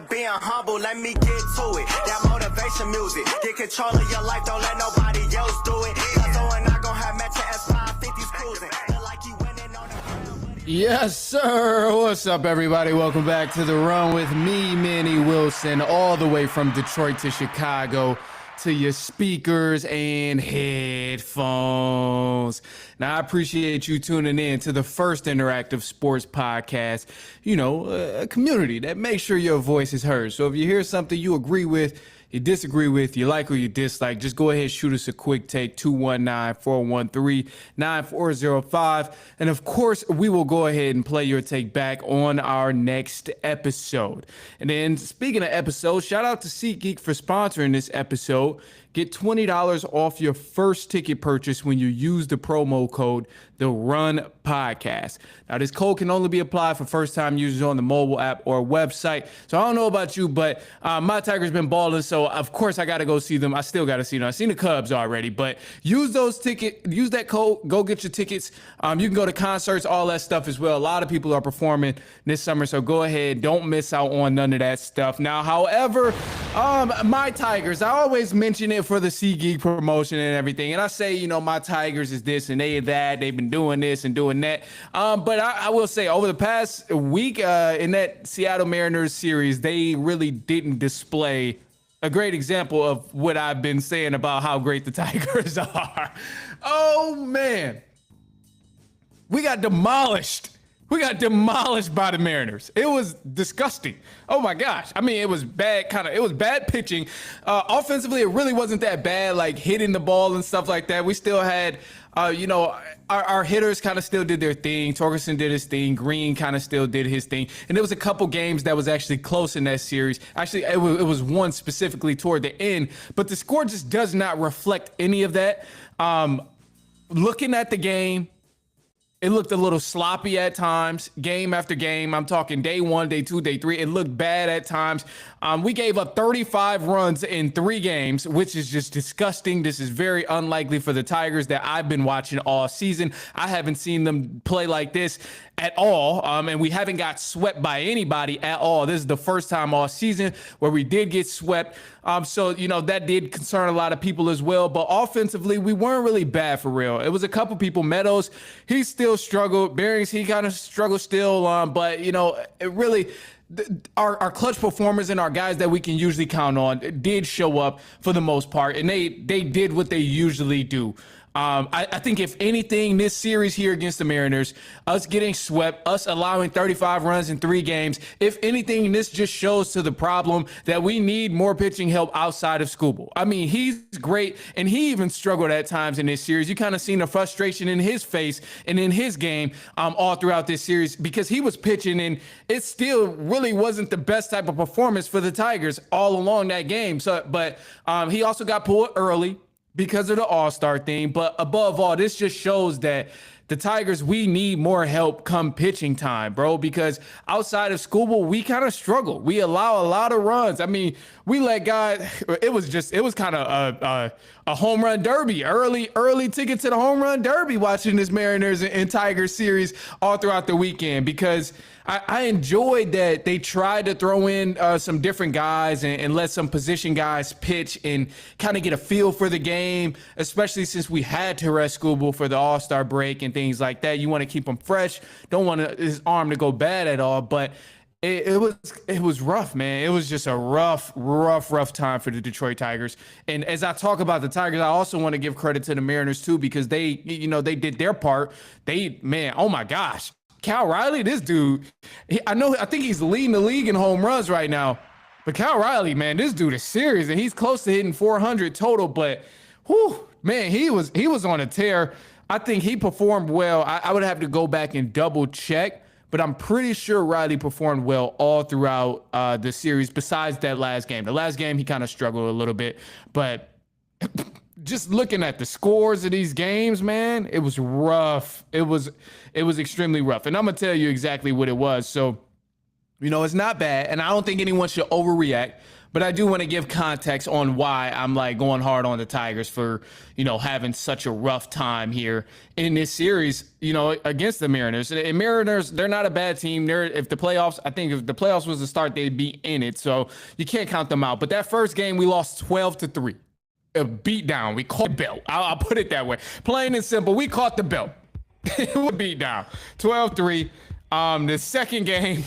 Being humble, let me get to it. That motivation music. Get control of your life, don't let nobody else do it. Cause and I gon' have Metro S550s cruising. Feel like you winning on the ground. Yes, sir. What's up, everybody? Welcome back to The Run with me, Manny Wilson, all the way from Detroit to Chicago to your speakers and headphones. Now, I appreciate you tuning in to the first interactive sports podcast, a community that makes sure your voice is heard. So if you hear something you agree with, you disagree with, you like or you dislike, just go ahead and shoot us a quick take, 219-413-9405. And of course, we will go ahead and play your take back on our next episode. And then speaking of episodes, shout out to SeatGeek for sponsoring this episode. Get $20 off your first ticket purchase when you use the promo code The Run Podcast. Now, this code can only be applied for first-time users on the mobile app or website. So I don't know about you, but my Tigers been balling, so of course I got to go see them. I still got to see them. I've seen the Cubs already, but use that code, go get your tickets. You can go to concerts, all that stuff as well. A lot of people are performing this summer, so go ahead. Don't miss out on none of that stuff. Now, however, my Tigers, I always mention it for the SeatGeek promotion and everything. And I say, my Tigers is this and they that. They've been doing this and doing that. But I will say over the past week in that Seattle Mariners series, they really didn't display a great example of what I've been saying about how great the Tigers are. Oh, man. We got demolished. We got demolished by the Mariners. It was disgusting. Oh my gosh. I mean, it was bad it was bad pitching. Offensively, it really wasn't that bad, like hitting the ball and stuff like that. We still had, our hitters kind of still did their thing. Torkelson did his thing. Green kind of still did his thing. And there was a couple games that was actually close in that series. Actually, it was one specifically toward the end, but the score just does not reflect any of that. Looking at the game, it looked a little sloppy at times, game after game. I'm talking day 1, day 2, day 3. It looked bad at times. We gave up 35 runs in 3 games, which is just disgusting. This is very unlikely for the Tigers that I've been watching all season. I haven't seen them play like this at all, and we haven't got swept by anybody at all. This is the first time all season where we did get swept. So that did concern a lot of people as well. But offensively, we weren't really bad for real. It was a couple people. Meadows, he still struggled. Bearings, he kind of struggled still. But it really, our clutch performers and our guys that we can usually count on did show up for the most part, and they did what they usually do. I think if anything, this series here against the Mariners, us getting swept, us allowing 35 runs in 3 games, if anything, this just shows to the problem that we need more pitching help outside of Skubal. I mean, he's great, and he even struggled at times in this series. You kind of seen the frustration in his face and in his game all throughout this series because he was pitching, and it still really wasn't the best type of performance for the Tigers all along that game. But he also got pulled early because of the All-Star thing. But above all, this just shows that the Tigers, we need more help come pitching time, bro, because outside of Skubal, we kind of struggle. We allow a lot of runs. I mean, we let guys, it was kind of a home run derby, early ticket to the home run derby watching this Mariners and Tigers series all throughout the weekend, because I enjoyed that they tried to throw in some different guys and let some position guys pitch and kind of get a feel for the game, especially since we had to rest Skubal for the All-Star break and things like that. You want to keep him fresh. Don't want his arm to go bad at all. But it was rough, man. It was just a rough time for the Detroit Tigers. And as I talk about the Tigers, I also want to give credit to the Mariners too, because they did their part. Oh my gosh. Cal Riley, this dude, I think he's leading the league in home runs right now. But Cal Riley, man, this dude is serious, and he's close to hitting 400 total. But, whew, man, he was on a tear. I think he performed well. I would have to go back and double check, but I'm pretty sure Riley performed well all throughout the series besides that last game. The last game, he kind of struggled a little bit. But just looking at the scores of these games, man, it was rough. It was extremely rough. And I'm going to tell you exactly what it was. So, it's not bad. And I don't think anyone should overreact. But I do want to give context on why I'm like going hard on the Tigers for, having such a rough time here in this series, against the Mariners. And Mariners, they're not a bad team. If the playoffs was to start, they'd be in it. So you can't count them out. But that first game, we lost 12-3. A beat down. We caught the belt. I'll put it that way. Plain and simple, we caught the belt. It was beat down. 12-3. The second game,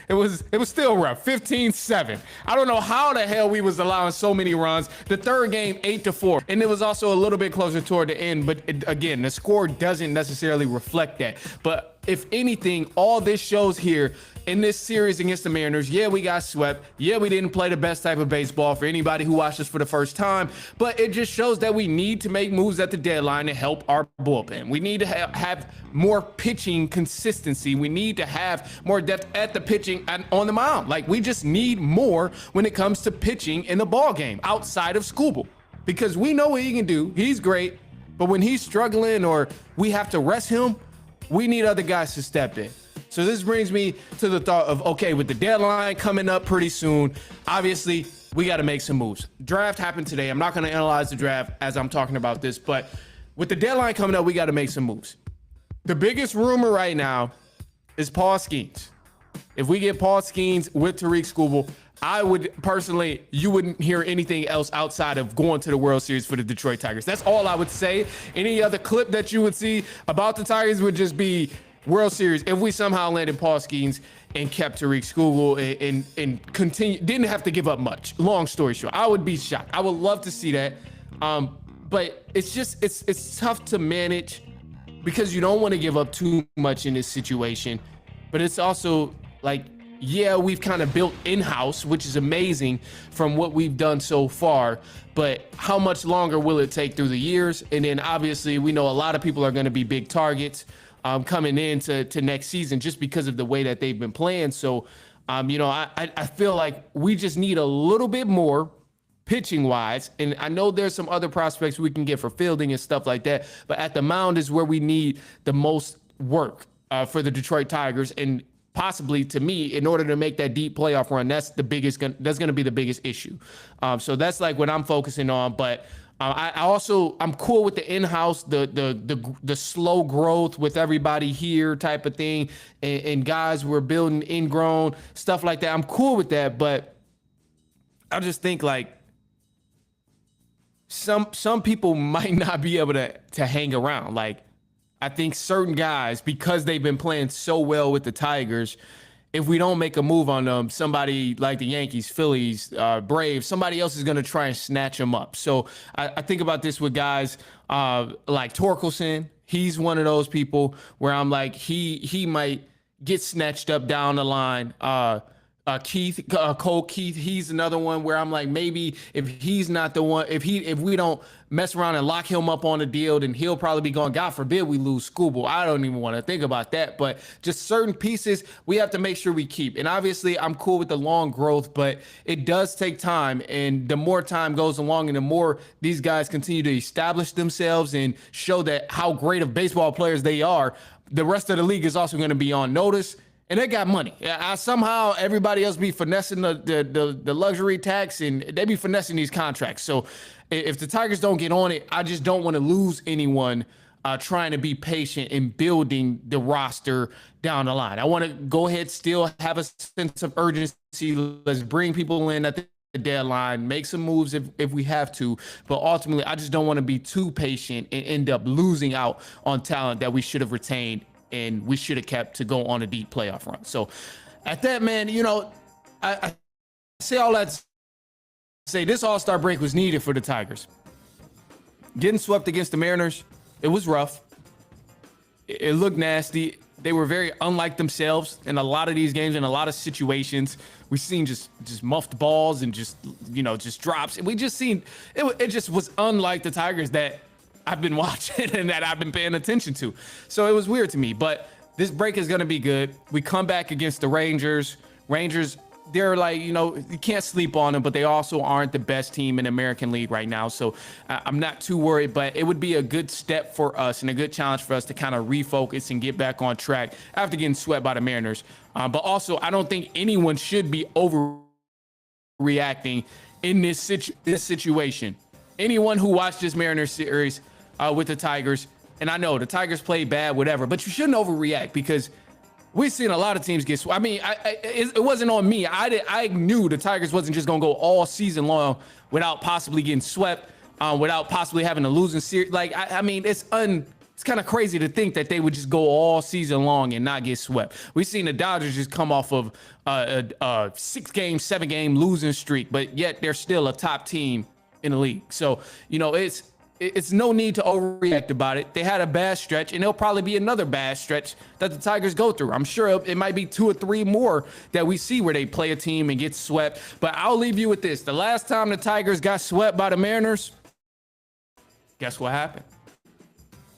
it was still rough. 15-7. I don't know how the hell we was allowing so many runs. The third game, 8-4. And it was also a little bit closer toward the end. But again, the score doesn't necessarily reflect that. But if anything, all this shows here in this series against the Mariners, yeah, we got swept. Yeah, we didn't play the best type of baseball for anybody who watched us for the first time. But it just shows that we need to make moves at the deadline to help our bullpen. We need to have more pitching consistency. We need to have more depth at the pitching and on the mound. Like, we just need more when it comes to pitching in the ball game outside of Skubal, because we know what he can do. He's great. But when he's struggling or we have to rest him, we need other guys to step in. So this brings me to the thought of, okay, with the deadline coming up pretty soon, obviously we got to make some moves. Draft happened today. I'm not going to analyze the draft as I'm talking about this, but with the deadline coming up, we got to make some moves. The biggest rumor right now is Paul Skeens. If we get Paul Skeens with Tariq Skubal, I would personally, you wouldn't hear anything else outside of going to the World Series for the Detroit Tigers. That's all I would say. Any other clip that you would see about the Tigers would just be World Series if we somehow landed Paul Skeens and kept Tariq Skubal and continue, didn't have to give up much. Long story short, I would be shocked. I would love to see that. But it's just, it's tough to manage because you don't want to give up too much in this situation. But it's also like, yeah, we've kind of built in-house, which is amazing from what we've done so far. But how much longer will it take through the years? And then obviously we know a lot of people are going to be big targets coming into next season just because of the way that they've been playing. So, I feel like we just need a little bit more pitching wise. And I know there's some other prospects we can get for fielding and stuff like that. But at the mound is where we need the most work for the Detroit Tigers. And possibly, to me, in order to make that deep playoff run, that's going to be the biggest issue. So that's like what I'm focusing on. But I'm cool with the in-house, the slow growth with everybody here type of thing, and guys we're building ingrown stuff like that. I'm cool with that, but I just think like some people might not be able to hang around. Like, I think certain guys, because they've been playing so well with the Tigers, if we don't make a move on them, somebody like the Yankees, Phillies, Braves, somebody else is going to try and snatch them up. So I think about this with guys like Torkelson. He's one of those people where I'm like, he might get snatched up down the line. Cole Keith, he's another one where I'm like, maybe if he's not the one, if we don't mess around and lock him up on a deal, then he'll probably be gone. God forbid we lose Skubal. I don't even want to think about that. But just certain pieces we have to make sure we keep. And obviously I'm cool with the long growth, but it does take time. And the more time goes along and the more these guys continue to establish themselves and show that how great of baseball players they are, the rest of the league is also going to be on notice. And they got money. Somehow everybody else be finessing the luxury tax, and they be finessing these contracts. So if the Tigers don't get on it, I just don't want to lose anyone trying to be patient in building the roster down the line. I want to go ahead, still have a sense of urgency. Let's bring people in at the deadline, make some moves if we have to. But ultimately, I just don't want to be too patient and end up losing out on talent that we should have retained and we should have kept to go on a deep playoff run. So at that, man, I say all that to say this All-Star break was needed for the Tigers. Getting swept against the Mariners, it was rough. It looked nasty. They were very unlike themselves in a lot of these games, in a lot of situations. We've seen just muffed balls and just drops. And we just seen, it just was unlike the Tigers that I've been watching and that I've been paying attention to. So it was weird to me, but this break is going to be good. We come back against the Rangers. They're like, you can't sleep on them, but they also aren't the best team in the American League right now. So I'm not too worried, but it would be a good step for us and a good challenge for us to kind of refocus and get back on track after getting swept by the Mariners. But also, I don't think anyone should be overreacting reacting in this situation. Anyone who watched this Mariners series with the Tigers, and I know the Tigers played bad, whatever, but you shouldn't overreact because we've seen a lot of teams get swept. I mean, it wasn't on me. I knew the Tigers wasn't just going to go all season long without possibly getting swept, without possibly having a losing series. Like, I mean, it's kind of crazy to think that they would just go all season long and not get swept. We've seen the Dodgers just come off of a 6-game, 7-game losing streak, but yet they're still a top team in the league. So, you know, it's no need to overreact about it. They had a bad stretch, and there'll probably be another bad stretch that the Tigers go through. I'm sure it might be 2 or 3 more that we see where they play a team and get swept. But I'll leave you with this. The last time the Tigers got swept by the Mariners, guess what happened?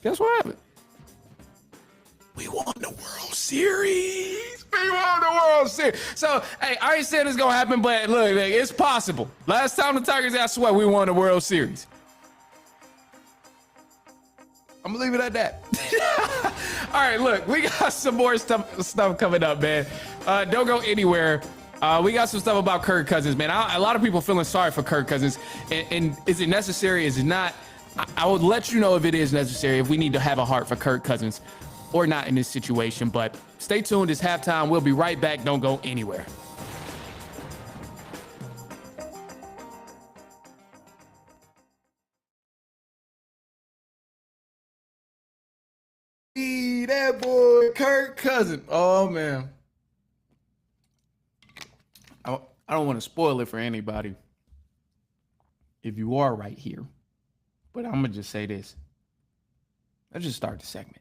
Guess what happened? We won the World Series. We won the World Series. So, hey, I ain't saying it's going to happen, but look, it's possible. Last time the Tigers got swept, we won the World Series. I'm going to leave it at that. All right, look, we got some more stuff coming up, man. Don't go anywhere. We got some stuff about Kirk Cousins, man. A lot of people feeling sorry for Kirk Cousins. And is it necessary? Is it not? I would let you know if it is necessary, if we need to have a heart for Kirk Cousins or not in this situation. But stay tuned. It's halftime. We'll be right back. Don't go anywhere. That boy, Kirk Cousins. Oh, man. I don't want to spoil it for anybody if you are right here. But I'm going to just say this. Let's just start the segment.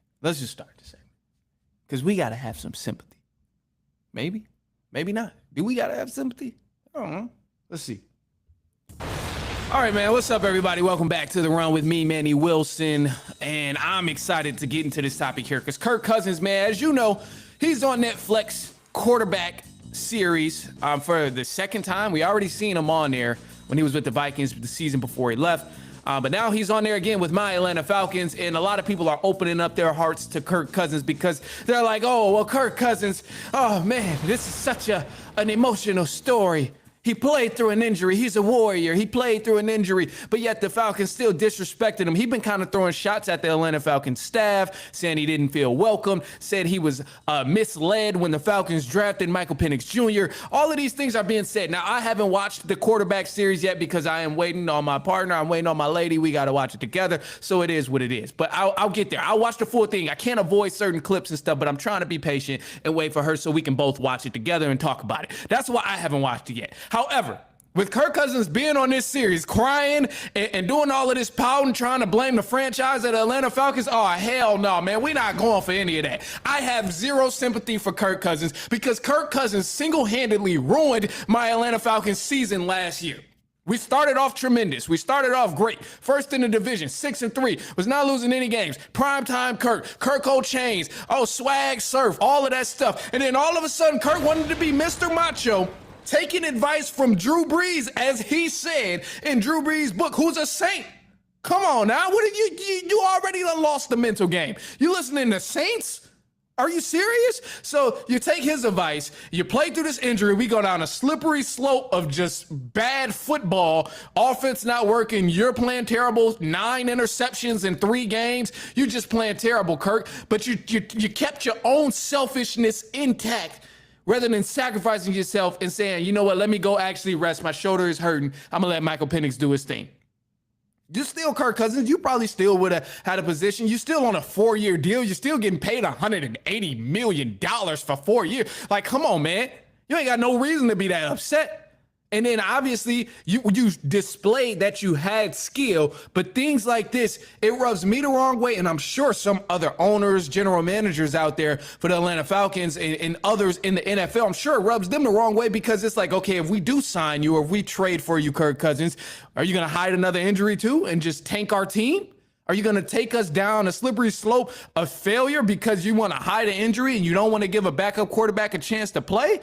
Because we got to have some sympathy. Maybe. Maybe not. Do we got to have sympathy? I don't know. Let's see. All right, man. What's up, everybody? Welcome back to The Run with me, Manny Wilson. And I'm excited to get into this topic here because Kirk Cousins, man, as you know, he's on Netflix quarterback series for the second time. We already seen him on there when he was with the Vikings the season before he left. But now he's on there again with my Atlanta Falcons, and a lot of people are opening up their hearts to Kirk Cousins because they're like, oh, well, Kirk Cousins, oh, man, this is such an emotional story. He played through an injury. He's a warrior. He played through an injury, but yet the Falcons still disrespected him. He's been kind of throwing shots at the Atlanta Falcons staff, saying he didn't feel welcome, said he was misled when the Falcons drafted Michael Penix Jr. All of these things are being said. Now, I haven't watched the quarterback series yet because I am waiting on my partner. I'm waiting on my lady. We got to watch it together, so it is what it is. But I'll get there. I'll watch the full thing. I can't avoid certain clips and stuff, but I'm trying to be patient and wait for her so we can both watch it together and talk about it. That's why I haven't watched it yet. However, with Kirk Cousins being on this series, crying and doing all of this pouting, trying to blame the franchise of the Atlanta Falcons, oh, hell no, man. We're not going for any of that. I have zero sympathy for Kirk Cousins because Kirk Cousins single-handedly ruined my Atlanta Falcons season last year. We started off tremendous. We started off great. First in the division, 6-3. Was not losing any games. Primetime Kirk O'Chains, swag surf, all of that stuff. And then all of a sudden, Kirk wanted to be Mr. Macho, taking advice from Drew Brees, as he said in Drew Brees' book, who's a saint. Come on now. What did you already done lost the mental game. You listening to Saints? Are you serious? So you take his advice, you play through this injury, we go down a slippery slope of just bad football, offense not working, you're playing terrible, 9 interceptions in 3 games, you just playing terrible, Kirk, but you kept your own selfishness intact rather than sacrificing yourself and saying, you know what, let me go actually rest, my shoulder is hurting, I'm going to let Michael Penix do his thing. You're still Kirk Cousins. You probably still would have had a position. You're still on a 4-year deal. You're still getting paid $180 million for 4 years. Like, come on, man. You ain't got no reason to be that upset. And then obviously you displayed that you had skill, but things like this, it rubs me the wrong way. And I'm sure some other owners, general managers out there for the Atlanta Falcons and others in the NFL, I'm sure it rubs them the wrong way because it's like, okay, if we do sign you or if we trade for you, Kirk Cousins, are you going to hide another injury too and just tank our team? Are you going to take us down a slippery slope of failure because you want to hide an injury and you don't want to give a backup quarterback a chance to play?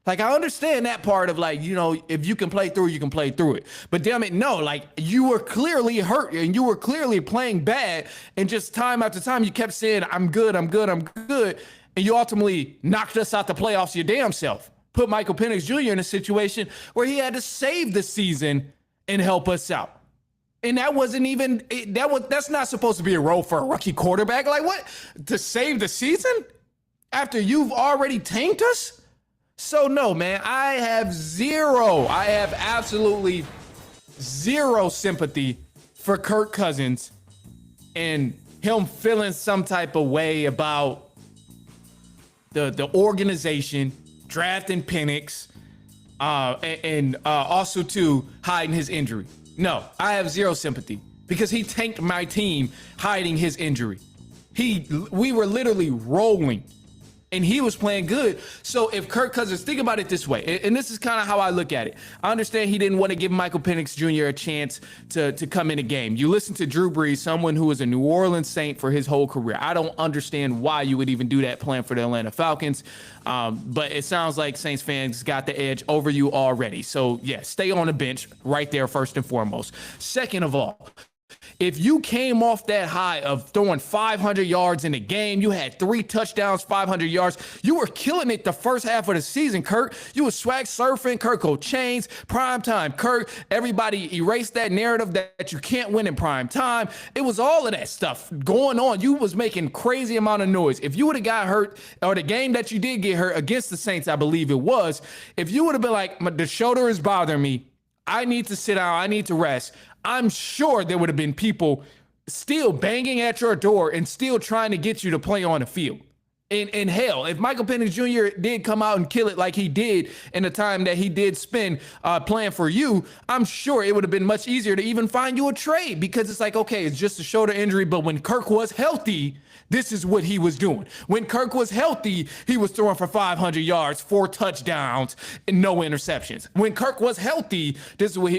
Like, I understand that part of, like, you know, if you can play through, you can play through it. But damn it, no, like, you were clearly hurt and you were clearly playing bad. And just time after time, you kept saying, I'm good. And you ultimately knocked us out the playoffs your damn self. put Michael Penix Jr. in a situation where he had to save the season and help us out. And that wasn't even, that's not supposed to be a role for a rookie quarterback. Like what? To save the season after you've already tanked us? So no, man, I have absolutely zero sympathy for Kirk Cousins and him feeling some type of way about the organization drafting Penix and also too hiding his injury. No, I have zero sympathy because he tanked my team hiding his injury. We were literally rolling and he was playing good. So if Kirk Cousins, think about it this way, and this is kind of how I look at it. I understand he didn't want to give Michael Penix Jr. a chance to come in a game. You listen to Drew Brees, someone who was a New Orleans Saint for his whole career. I don't understand why you would even do that playing for the Atlanta Falcons. But it sounds like Saints fans got the edge over you already. So yeah, stay on the bench right there first and foremost. Second of all, if you came off that high of throwing 500 yards in a game, you had 3 touchdowns, 500 yards. You were killing it the first half of the season, Kirk. You were swag surfing, Kirk O'Chains, prime time, Kirk. Everybody erased that narrative that you can't win in prime time. It was all of that stuff going on. You was making crazy amount of noise. If you would have got hurt, or the game that you did get hurt against the Saints, I believe it was, if you would have been like, the shoulder is bothering me, I need to sit down, I need to rest, I'm sure there would have been people still banging at your door and still trying to get you to play on the field. And hell, if Michael Penix Jr. did come out and kill it like he did in the time that he did spend playing for you, I'm sure it would have been much easier to even find you a trade, because it's like, okay, it's just a shoulder injury, but when Kirk was healthy, this is what he was doing. When Kirk was healthy, he was throwing for 500 yards, 4 touchdowns, and no interceptions. When Kirk was healthy, this is what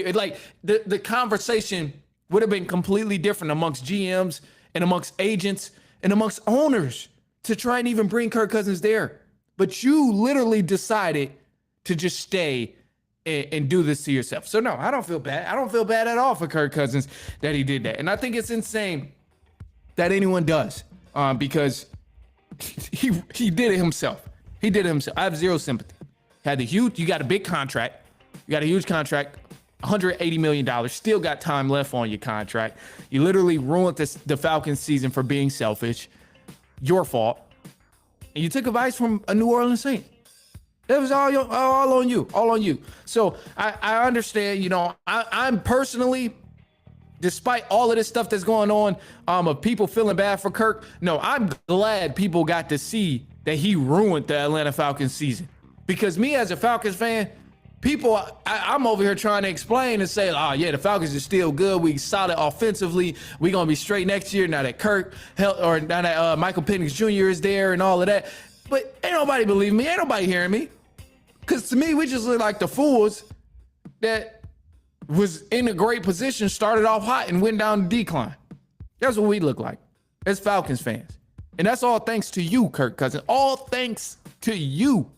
the conversation would have been completely different amongst GMs and amongst agents and amongst owners to try and even bring Kirk Cousins there. But you literally decided to just stay and do this to yourself. So no, I don't feel bad. I don't feel bad at all for Kirk Cousins that he did that. And I think it's insane that anyone does, because he did it himself. He did it himself. I have zero sympathy. You got a big contract. You got a huge contract, $180 million. Still got time left on your contract. You literally ruined the Falcons season for being selfish. Your fault. And you took advice from a New Orleans Saint. It was all on you. So I understand, I'm personally, despite all of this stuff that's going on, of people feeling bad for Kirk, no, I'm glad people got to see that he ruined the Atlanta Falcons season. Because me as a Falcons fan, I'm over here trying to explain and say, oh yeah, the Falcons are still good. We solid offensively. We're going to be straight next year now that now that Michael Penix Jr. is there and all of that. But ain't nobody believing me. Ain't nobody hearing me. Because to me, we just look like the fools that was in a great position, started off hot and went down the decline. That's what we look like as Falcons fans. And that's all thanks to you, Kirk Cousins. All thanks to you.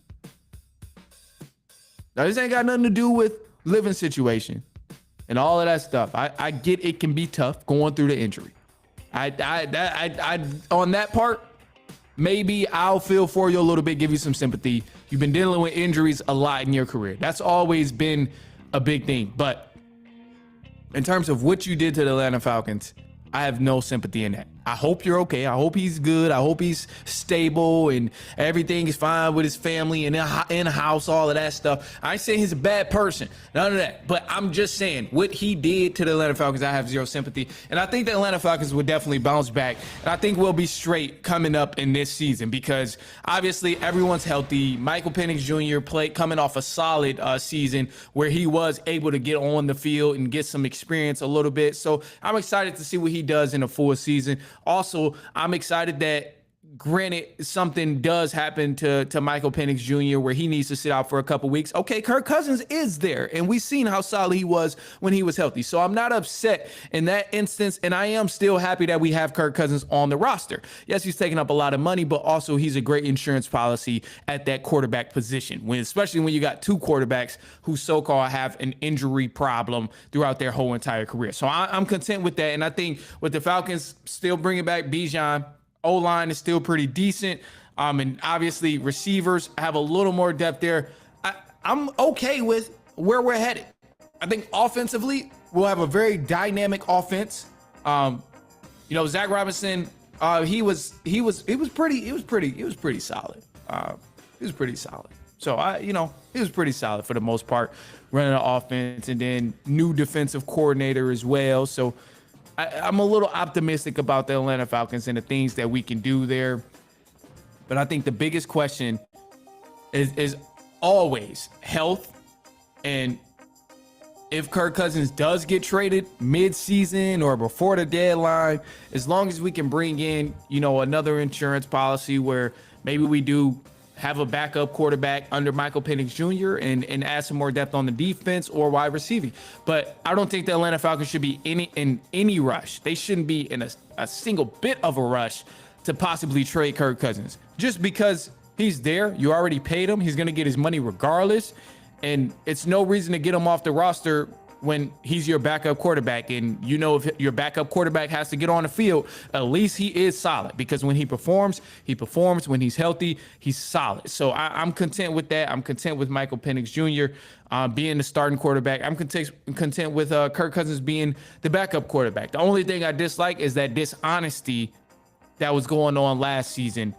Now, this ain't got nothing to do with living situation and all of that stuff. I get it can be tough going through the injury. I on that part, maybe I'll feel for you a little bit, give you some sympathy. You've been dealing with injuries a lot in your career. That's always been a big thing. But in terms of what you did to the Atlanta Falcons, I have no sympathy in that. I hope you're okay. I hope he's good. I hope he's stable and everything is fine with his family and in a house, all of that stuff. I ain't saying he's a bad person, none of that. But I'm just saying what he did to the Atlanta Falcons, I have zero sympathy. And I think the Atlanta Falcons will definitely bounce back. And I think we'll be straight coming up in this season because obviously everyone's healthy. Michael Penix Jr. coming off a solid season where he was able to get on the field and get some experience a little bit. So I'm excited to see what he does in a full season. Also, I'm excited that, granted, something does happen to Michael Penix Jr. where he needs to sit out for a couple weeks. Okay, Kirk Cousins is there, and we've seen how solid he was when he was healthy. So I'm not upset in that instance, and I am still happy that we have Kirk Cousins on the roster. Yes, he's taking up a lot of money, but also he's a great insurance policy at that quarterback position, especially when you got 2 quarterbacks who so-called have an injury problem throughout their whole entire career. So I'm content with that, and I think with the Falcons still bringing back Bijan, O-line is still pretty decent. And obviously receivers have a little more depth there. I'm okay with where we're headed. I think offensively, we'll have a very dynamic offense. Zach Robinson, he was pretty solid. He was pretty solid. So he was pretty solid for the most part, running the offense, and then new defensive coordinator as well. So I'm a little optimistic about the Atlanta Falcons and the things that we can do there. But I think the biggest question is always health. And if Kirk Cousins does get traded mid-season or before the deadline, as long as we can bring in, another insurance policy where maybe we do have a backup quarterback under Michael Penix Jr. and add some more depth on the defense or wide receiving. But I don't think the Atlanta Falcons should be in any rush. They shouldn't be in a single bit of a rush to possibly trade Kirk Cousins. Just because he's there, you already paid him, he's going to get his money regardless. And it's no reason to get him off the roster when he's your backup quarterback. And if your backup quarterback has to get on the field, at least he is solid, because when he performs. When he's healthy, he's solid. So I'm content with that. I'm content with Michael Penix Jr. Being the starting quarterback. I'm content with Kirk Cousins being the backup quarterback. The only thing I dislike is that dishonesty that was going on last season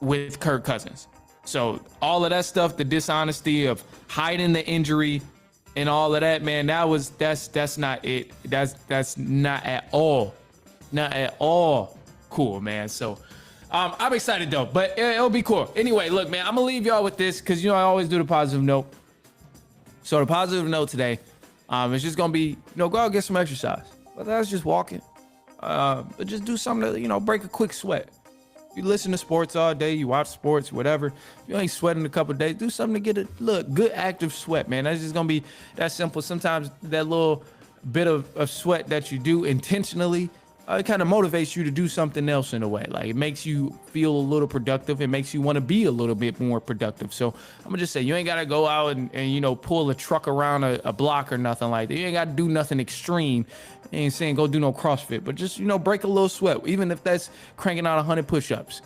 with Kirk Cousins. So all of that stuff, the dishonesty of hiding the injury and all of that, man, that's not it. That's not at all cool, man. So I'm excited though, but it'll be cool. Anyway, look, man, I'm gonna leave y'all with this because I always do the positive note. So the positive note today, it's just gonna be, go out and get some exercise. But that's just walking. But just do something to, break a quick sweat. You listen to sports all day, you watch sports, whatever. If you ain't sweating a couple of days, do something to get a good active sweat, man. That's just gonna be that simple. Sometimes that little bit of sweat that you do intentionally, it kind of motivates you to do something else in a way. Like, it makes you feel a little productive. It makes you want to be a little bit more productive. So I'm gonna just say, you ain't gotta go out and pull a truck around a block or nothing like that. You ain't gotta do nothing extreme. I ain't saying go do no CrossFit, but just, break a little sweat, even if that's cranking out 100 push-ups.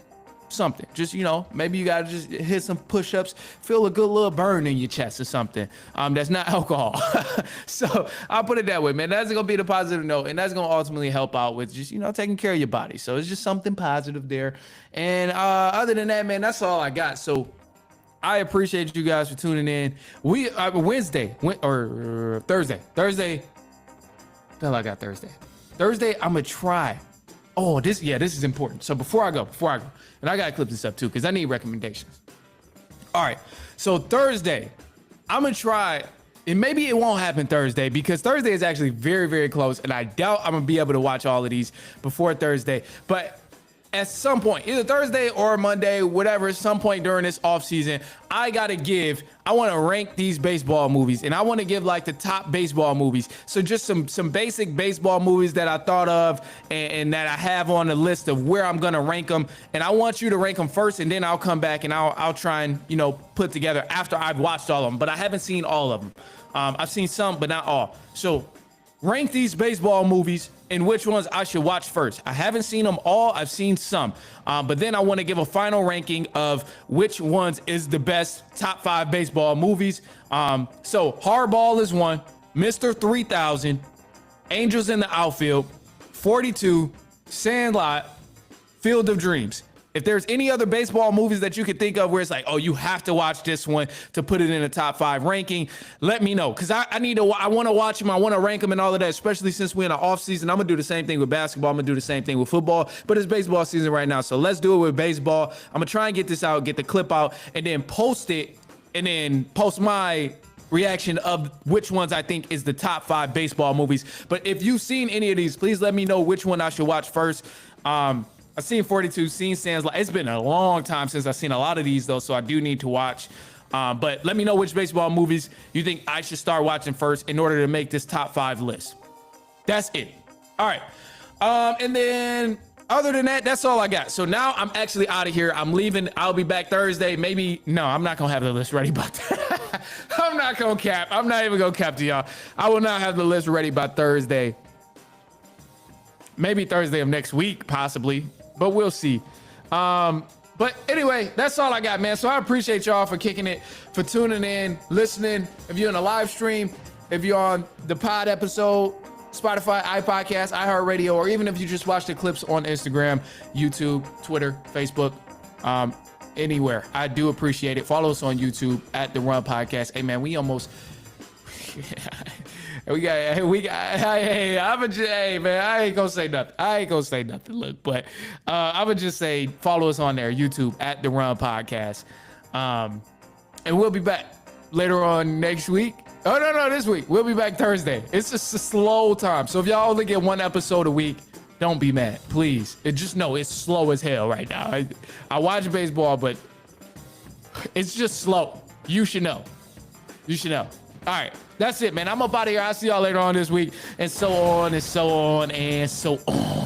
Something. Just, maybe you gotta just hit some push-ups, feel a good little burn in your chest or something. That's not alcohol. So I'll put it that way, man. That's gonna be the positive note, and that's gonna ultimately help out with just, taking care of your body. So it's just something positive there. And other than that, man, that's all I got. So I appreciate you guys for tuning in. We Thursday. Hell, I got Thursday. I'm gonna try. Oh, this is important. So before I go, and I gotta clip this up too, because I need recommendations. All right, so Thursday, I'm gonna try, and maybe it won't happen Thursday, because Thursday is actually very, very close, and I doubt I'm gonna be able to watch all of these before Thursday. But at some point, either Thursday or Monday, whatever, some point during this offseason, I want to rank these baseball movies, and I want to give like the top baseball movies. So just some basic baseball movies that I thought of and that I have on the list of where I'm going to rank them. And I want you to rank them first, and then I'll come back and I'll try and, put together after I've watched all of them. But I haven't seen all of them. I've seen some, but not all. So rank these baseball movies and which ones I should watch first. I haven't seen them all. I've seen some. But then I want to give a final ranking of which ones is the best top 5 baseball movies. So Hardball is 1, Mr. 3000, Angels in the Outfield, 42, Sandlot, Field of Dreams. If there's any other baseball movies that you could think of where it's like, oh, you have to watch this one to put it in a top 5 ranking, let me know. Because I want to watch them. I want to rank them and all of that, especially since we're in the off season. I'm going to do the same thing with basketball. I'm going to do the same thing with football. But it's baseball season right now. So let's do it with baseball. I'm going to try and get this out, get the clip out, and then post it, and then post my reaction of which ones I think is the top 5 baseball movies. But if you've seen any of these, please let me know which one I should watch first. I've seen 42, seen Sandlot. It's been a long time since I've seen a lot of these, though, so I do need to watch. But let me know which baseball movies you think I should start watching first in order to make this top 5 list. That's it. All right. And then other than that, that's all I got. So now I'm actually out of here. I'm leaving. I'll be back Thursday. Maybe, no, I'm not going to have the list ready by that. I'm not going to cap. I'm not even going to cap to y'all. I will not have the list ready by Thursday. Maybe Thursday of next week, possibly. But we'll see. But But anyway, that's all I got, man. So I appreciate y'all for kicking it, for tuning in, listening. If you're in a live stream, if you're on the pod episode, Spotify, iPodcast, iHeartRadio, or even if you just watch the clips on Instagram, YouTube, Twitter, Facebook, anywhere. I do appreciate it. Follow us on YouTube at The Run Podcast. Hey, man, we almost... Hey, man, I ain't gonna say nothing. Look, but I would just say follow us on there, YouTube at The Run Podcast. And we'll be back later on next week. Oh, no, this week. We'll be back Thursday. It's just a slow time. So if y'all only get one episode a week, don't be mad, please. Just know it's slow as hell right now. I watch baseball, but it's just slow. You should know. All right, that's it, man. I'm up out of here. I'll see y'all later on this week, and so on and so on and so on.